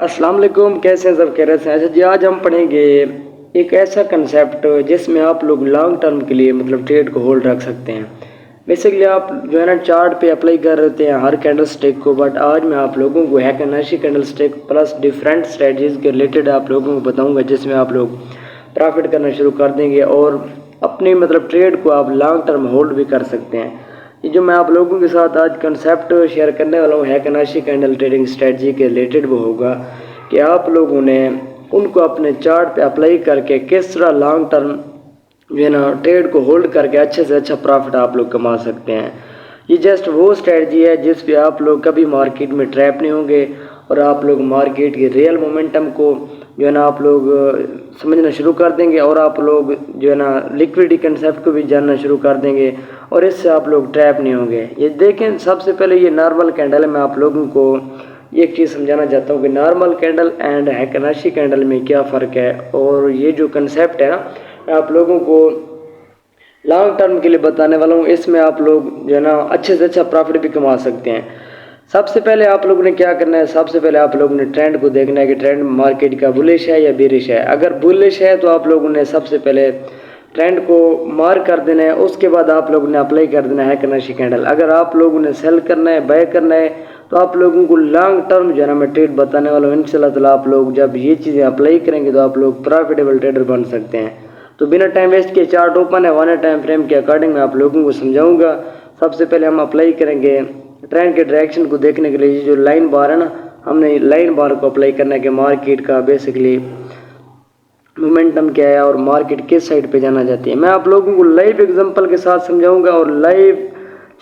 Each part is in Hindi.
अस्सलाम वालेकुम, कैसे हैं सब? कह रहे हैं। अच्छा जी, आज हम पढ़ेंगे एक ऐसा कंसेप्ट जिसमें आप लोग लॉन्ग टर्म के लिए मतलब ट्रेड को होल्ड रख सकते हैं। बेसिकली आप जो है ना चार्ट पे अप्लाई कर रहे हैं हर कैंडल स्टिक को, बट आज मैं आप लोगों को heikin ashi candle stick plus different strategies के रिलेटेड आप लोगों को बताऊंगा, जिसमें आप लोग प्रॉफिट करना शुरू कर देंगे और अपनी मतलब ट्रेड को आप लॉन्ग टर्म होल्ड भी कर सकते हैं। ये जो मैं आप लोगों के साथ आज कंसेप्ट शेयर करने वाला हूँ हैकेनाशी कैंडल ट्रेडिंग स्ट्रेटजी के रिलेटेड, वो होगा कि आप लोगों ने उनको अपने चार्ट पे अप्लाई करके किस तरह लॉन्ग टर्म जो है ना ट्रेड को होल्ड करके अच्छे से अच्छा प्रॉफिट आप लोग कमा सकते हैं। ये जस्ट वो स्ट्रेटजी है जिस पे आप लोग कभी मार्केट में ट्रैप नहीं होंगे और आप लोग मार्केट के रियल मोमेंटम को जो है ना आप लोग समझना शुरू कर देंगे और आप लोग जो है ना लिक्विडिटी कंसेप्ट को भी जानना शुरू कर देंगे और इससे आप लोग ट्रैप नहीं होंगे। ये देखें, सबसे पहले ये नॉर्मल कैंडल है। मैं आप लोगों को एक चीज़ समझाना चाहता हूँ कि नॉर्मल कैंडल एंड हैकेनाशी कैंडल में क्या फ़र्क है, और ये जो कंसेप्ट है ना मैं आप लोगों को लॉन्ग टर्म के लिए बताने वाला हूँ। इसमें आप लोग जो है ना अच्छे से अच्छा प्रॉफिट भी कमा सकते हैं। सबसे पहले आप लोगों ने क्या करना है, सबसे पहले आप लोगों ने ट्रेंड को देखना है कि ट्रेंड मार्केट का बुलिश है या बेरिश है। अगर बुलिश है तो आप लोगों ने सबसे पहले ट्रेंड को मार्क कर देना है, उसके बाद आप लोगों ने अप्लाई कर देना है हैकेनाशी कैंडल। अगर आप लोगों ने सेल करना है, बाय करना है, तो आप लोगों को लॉन्ग टर्म जो है ना मैं ट्रेड बताने वाला हूँ। इंशाल्लाह ताला आप लोग जब ये चीज़ें अप्लाई करेंगे तो आप लोग प्रॉफिटेबल ट्रेडर बन सकते हैं। तो बिना टाइम वेस्ट के चार्ट ओपन है 1 टाइम फ्रेम के अकॉर्डिंग मैं आप लोगों को समझाऊंगा। सबसे पहले हम अप्लाई करेंगे ट्रेंड के डायरेक्शन को देखने के लिए ये जो लाइन बार है ना, हमने लाइन बार को अप्लाई करना है कि मार्केट का बेसिकली मोमेंटम क्या है और मार्केट किस साइड पे जाना चाहती है। मैं आप लोगों को लाइव एग्जांपल के साथ समझाऊंगा और लाइव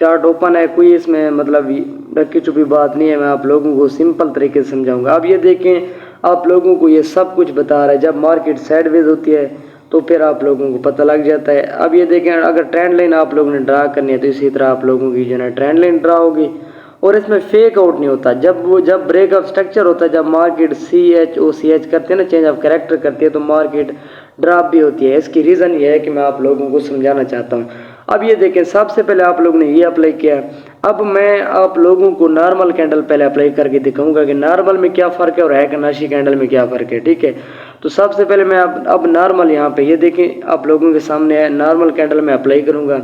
चार्ट ओपन है, कोई इसमें मतलब रखी छुपी बात नहीं है। मैं आप लोगों को सिंपल तरीके से समझाऊंगा। अब ये देखें, आप लोगों को ये सब कुछ बता रहा है। जब मार्केट साइडवेज होती है तो फिर आप लोगों को पता लग जाता है। अब ये देखें, अगर ट्रेंड लाइन आप लोगों ने ड्रा करनी है तो इसी तरह आप लोगों की जो है ना ट्रेंड लाइन ड्रा होगी और इसमें फेक आउट नहीं होता। जब ब्रेक ऑफ स्ट्रक्चर होता है, जब मार्केट CH करते हैं ना, चेंज ऑफ कैरेक्टर करती है, तो मार्केट ड्रॉप भी होती है। इसकी रीज़न ये है कि मैं आप लोगों को समझाना चाहता हूँ। अब ये देखें, सबसे पहले आप लोगों ने ये अप्लाई किया। अब मैं आप लोगों को नॉर्मल कैंडल पहले अप्लाई करके दिखाऊंगा कि नॉर्मल में क्या फ़र्क है और हैकेनाशी कैंडल में क्या फ़र्क है। ठीक है, तो सबसे पहले मैं अब नॉर्मल यहाँ पे ये देखें आप लोगों के सामने है, नॉर्मल कैंडल में अप्लाई करूँगा।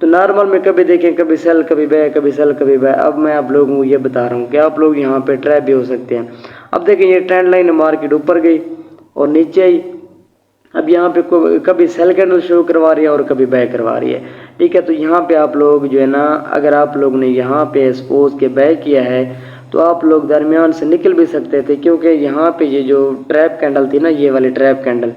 तो नॉर्मल में कभी देखें, कभी सेल कभी बाय, कभी सेल कभी बाय। अब मैं आप लोगों को ये बता रहा हूँ कि आप लोग यहाँ पे ट्रैप भी हो सकते हैं। अब देखें, ये ट्रेंड लाइन मार्केट ऊपर गई और नीचे आई। अब यहाँ पे कभी सेल कैंडल शो करवा रही है और कभी बाय करवा रही है। ठीक है, तो यहाँ पे आप लोग जो है ना, अगर आप लोग ने यहाँ पे सपोज के बाय किया है तो आप लोग दरमियान से निकल भी सकते थे, क्योंकि यहाँ पे ये जो ट्रैप कैंडल थी ना, ये वाली ट्रैप कैंडल,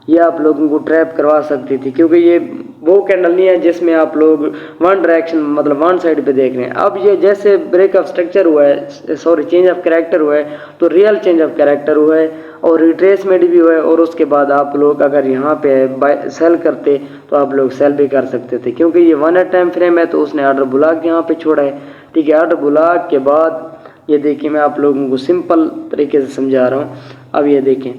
ये आप लोगों को ट्रैप करवा सकती थी, क्योंकि ये वो कैंडल नहीं है जिसमें आप लोग वन डायरेक्शन मतलब वन साइड पे देख रहे हैं। अब ये जैसे ब्रेक ऑफ स्ट्रक्चर हुआ है, सॉरी चेंज ऑफ कैरेक्टर हुआ है, तो रियल चेंज ऑफ कैरेक्टर हुआ है और रिट्रेसमेंट भी हुआ है। और उसके बाद आप लोग अगर यहाँ पे सेल करते तो आप लोग सेल भी कर सकते थे, क्योंकि ये 1 टाइम फ्रेम है तो उसने ऑर्डर ब्लॉक यहाँ पे छोड़ा है। ठीक है, ऑर्डर ब्लॉक के बाद ये देखिए, मैं आप लोगों को सिंपल तरीके से समझा रहा हूँ। अब ये देखें,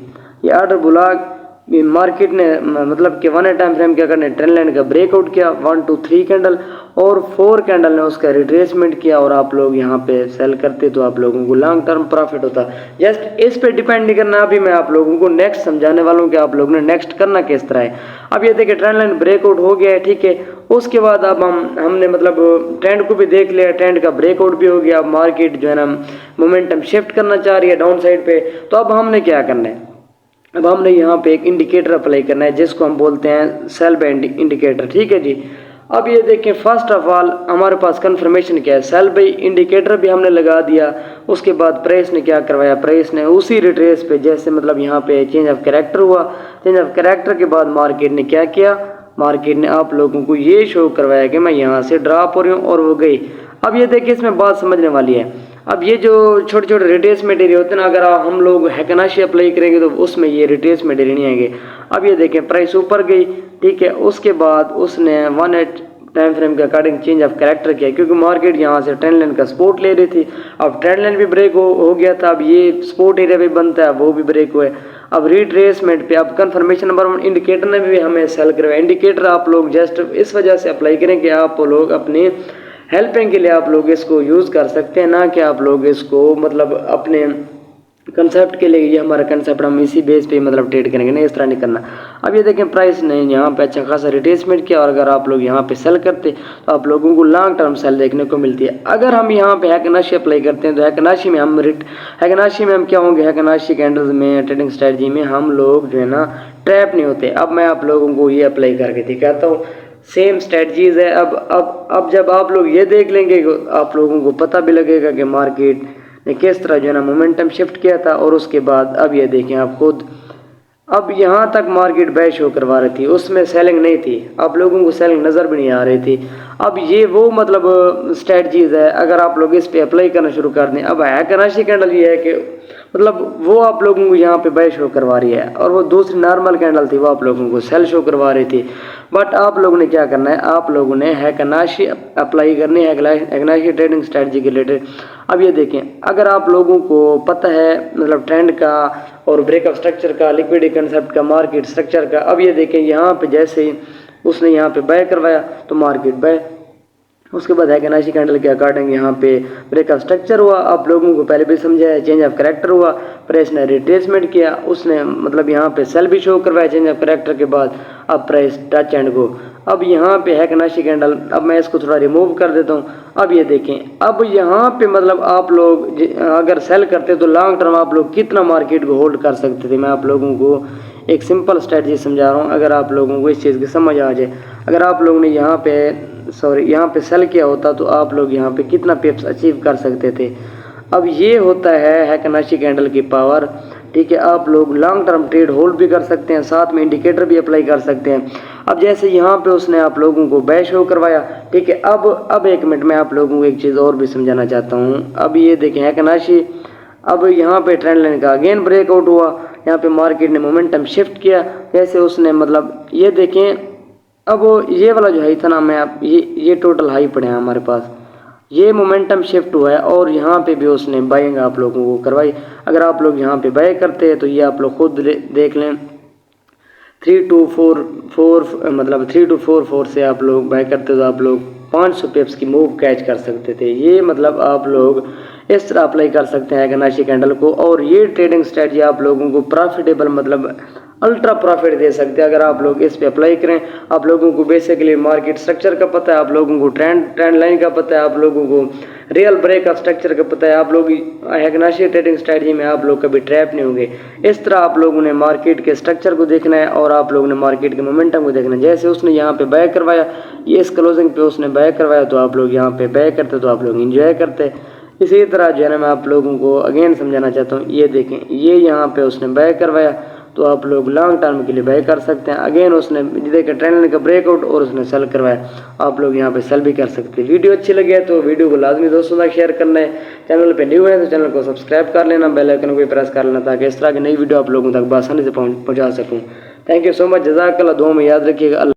ये ऑर्डर ब्लॉक मार्केट ने मतलब कि 1 टाइम फ्रेम क्या करने, ट्रेंड लाइन का ब्रेकआउट किया 1 2 3 कैंडल और 4 कैंडल ने उसका रिट्रेसमेंट किया और आप लोग यहाँ पे सेल करते तो आप लोगों को लॉन्ग टर्म प्रॉफिट होता। जस्ट इस पे डिपेंड नहीं करना। अभी मैं आप लोगों को नेक्स्ट समझाने वाला हूँ कि आप लोगों ने नेक्स्ट करना किस तरह है। अब ये देखिए, ट्रेंड लाइन ब्रेकआउट हो गया है। ठीक है, उसके बाद अब हमने मतलब ट्रेंड को भी देख लिया, ट्रेंड का ब्रेकआउट भी हो गया। अब मार्केट जो है ना मोमेंटम शिफ्ट करना चाह रही है डाउन साइड पे। तो अब हमने क्या करना है, अब हमने यहाँ पे एक इंडिकेटर अप्लाई करना है जिसको हम बोलते हैं सेल बाय इंडिकेटर। ठीक है जी, अब ये देखें, फर्स्ट ऑफ ऑल हमारे पास कंफर्मेशन क्या है, सेल बाय इंडिकेटर भी हमने लगा दिया। उसके बाद प्राइस ने क्या करवाया, प्राइस ने उसी रिट्रेस पे जैसे मतलब यहाँ पे चेंज ऑफ कैरेक्टर हुआ, चेंज ऑफ कैरेक्टर के बाद मार्केट ने क्या किया, मार्केट ने आप लोगों को ये शो करवाया कि मैं यहाँ से ड्रॉप हो रही हूँ और वो गई। अब ये देखिए, इसमें बात समझने वाली है। अब ये जो छोटे छोटे रिट्रेसमेंट एरिया होते हैं ना, अगर हम लोग हैकेनाशी अप्लाई करेंगे तो उसमें ये रिट्रेसमेंट एरिया नहीं आएंगे। अब ये देखें, प्राइस ऊपर गई। ठीक है, उसके बाद उसने 1 टाइम फ्रेम के अकॉर्डिंग चेंज ऑफ कैरेक्टर किया, क्योंकि मार्केट यहाँ से ट्रेंड लाइन का सपोर्ट ले रही थी। अब ट्रेंड लाइन भी ब्रेक हो गया था। अब ये सपोर्ट एरिया भी बनता है, वो भी ब्रेक हुआ है। अब रिट्रेसमेंट पे अब कंफर्मेशन नंबर 1 इंडिकेटर ने भी हमें सेल करवाया। इंडिकेटर आप लोग जस्ट इस वजह से अप्लाई करें कि आप लोग अपने हेल्पिंग के लिए आप लोग इसको यूज़ कर सकते हैं, ना कि आप लोग इसको मतलब अपने कंसेप्ट के लिए ये हमारा कंसेप्ट, हम इसी बेस पे मतलब ट्रेड करेंगे, नहीं इस तरह नहीं करना। अब ये देखें प्राइस ने यहाँ पे अच्छा खासा रिट्रेसमेंट किया, और अगर आप लोग यहाँ पे सेल करते तो आप लोगों को लॉन्ग टर्म सेल देखने को मिलती है। अगर हम यहाँ पे हैकनाशी अप्लाई करते हैं तो हैकनाशी में हम क्या होंगे, हैकनाशी कैंडल्स में ट्रेडिंग स्ट्रेटजी में हम लोग जो है ना ट्रैप नहीं होते। अब मैं आप लोगों को ये अप्लाई करके दिखाता हूँ, सेम स्ट्रेटजीज है। अब जब आप लोग ये देख लेंगे आप लोगों को पता भी लगेगा कि मार्केट ने किस तरह जो है ना मोमेंटम शिफ्ट किया था। और उसके बाद अब ये देखें आप खुद, अब यहाँ तक मार्केट बाय शो करवा रही थी, उसमें सेलिंग नहीं थी, आप लोगों को सेलिंग नज़र भी नहीं आ रही थी। अब ये वो मतलब स्ट्रेटजीज है, अगर आप लोग इस पे अप्लाई करना शुरू कर दें। अब हैकनाशी कैंडल ये है कि मतलब वो आप लोगों को यहाँ पे बाय शो करवा रही है, और वो दूसरी नॉर्मल कैंडल थी वो आप लोगों को सेल शो करवा रही थी। बट आप लोगों ने क्या करना है, आप लोगों ने हैकनाशी अप्लाई करनी है, हैकनाशी ट्रेडिंग स्ट्रेटजी के रिलेटेड। अब ये देखें, अगर आप लोगों को पता है मतलब ट्रेंड का और ब्रेकअप स्ट्रक्चर का, लिक्विडिटी कंसेप्ट का, मार्केट स्ट्रक्चर का। अब ये देखें यहाँ पे जैसे ही उसने यहाँ पे बाय करवाया तो मार्केट बाय, उसके बाद हैकनाशी कैंडल के अकॉर्डिंग यहाँ पे ब्रेकअप स्ट्रक्चर हुआ। आप लोगों को पहले भी समझाया, चेंज ऑफ करेक्टर हुआ, प्राइस ने रिट्रेसमेंट किया, उसने मतलब यहाँ पे सेल भी शो करवाया चेंज ऑफ करेक्टर के बाद। अब प्राइस टच एंड गो। अब यहाँ पे हैकनाशी कैंडल, अब मैं इसको थोड़ा रिमूव कर देता हूँ। अब ये देखें, अब यहाँ पे मतलब आप लोग अगर सेल करते तो लॉन्ग टर्म आप लोग कितना मार्केट को होल्ड कर सकते थे। मैं आप लोगों को एक सिंपल स्ट्रेटजी समझा रहा हूँ, अगर आप लोगों को इस चीज़ की समझ आ जाए। अगर आप लोगों ने यहाँ पे सेल किया होता तो आप लोग यहाँ पे कितना पिप्स अचीव कर सकते थे। अब ये होता है हैकनाशी कैंडल की पावर, ठीक है। आप लोग लॉन्ग टर्म ट्रेड होल्ड भी कर सकते हैं, साथ में इंडिकेटर भी अप्लाई कर सकते हैं। अब जैसे यहाँ पे उसने आप लोगों को बाय शो करवाया, ठीक है। अब एक मिनट में आप लोगों को एक चीज़ और भी समझाना चाहता हूँ। अब ये देखें हैकनाशी, अब यहाँ पे ट्रेंड लाइन का अगेन ब्रेकआउट हुआ, यहाँ पे मार्केट ने मोमेंटम शिफ्ट किया, जैसे उसने मतलब ये देखें, अब ये वाला जो हाई था ना, मैं आप ये टोटल हाई पड़े हैं हमारे पास, ये मोमेंटम शिफ्ट हुआ है, और यहाँ पे भी उसने बाइंग आप लोगों को करवाई। अगर आप लोग यहाँ पे बाय करते हैं तो ये आप लोग खुद देख लें, 3244 मतलब 3244 से आप लोग बाय करते तो आप लोग 500 पिप्स की मूव कैच कर सकते थे। ये मतलब आप लोग इस तरह अप्लाई कर सकते हैं हैकनाशी कैंडल को, और ये ट्रेडिंग स्ट्रेटजी आप लोगों को प्रॉफिटेबल मतलब अल्ट्रा प्रॉफिट दे सकते हैं अगर आप लोग इस पे अप्लाई करें। आप लोगों को बेसिकली मार्केट स्ट्रक्चर का पता है, आप लोगों को ट्रेंड लाइन का पता है, आप लोगों को रियल ब्रेक ऑफ स्ट्रक्चर का पता है। आप लोग हैकनाशी ट्रेडिंग स्ट्रेटजी में आप लोग कभी ट्रैप नहीं होंगे। इस तरह आप लोगों ने मार्केट के स्ट्रक्चर को देखना है, और आप लोगों ने मार्केट के मोमेंटम को देखना है। जैसे उसने यहाँ पे बाय करवाया, ये इस क्लोजिंग पे उसने बाय करवाया तो आप लोग यहाँ पे बाय करते तो आप लोग इंजॉय करते। इसी तरह जो है ना मैं आप लोगों को अगेन समझाना चाहता हूँ, ये देखें, ये यहाँ पे उसने बाय करवाया तो आप लोग लॉन्ग टर्म के लिए बाय कर सकते हैं। अगेन उसने देखा ट्रेंड लाइन का ब्रेकआउट और उसने सेल करवाया, आप लोग यहाँ पे सेल भी कर सकते हैं। वीडियो अच्छी लगी है तो वीडियो को लाजमी दोस्तों तक शेयर करना है। चैनल पे न्यू है तो चैनल को सब्सक्राइब कर लेना, बेल आइकन को भी प्रेस कर लेना, ताकि इस तरह की नई वीडियो आप लोगों तक आसानी से पहुँचा सकूँ। थैंक यू सो मच, जज़ाकल्लाह। दुआ में याद रखिएगा।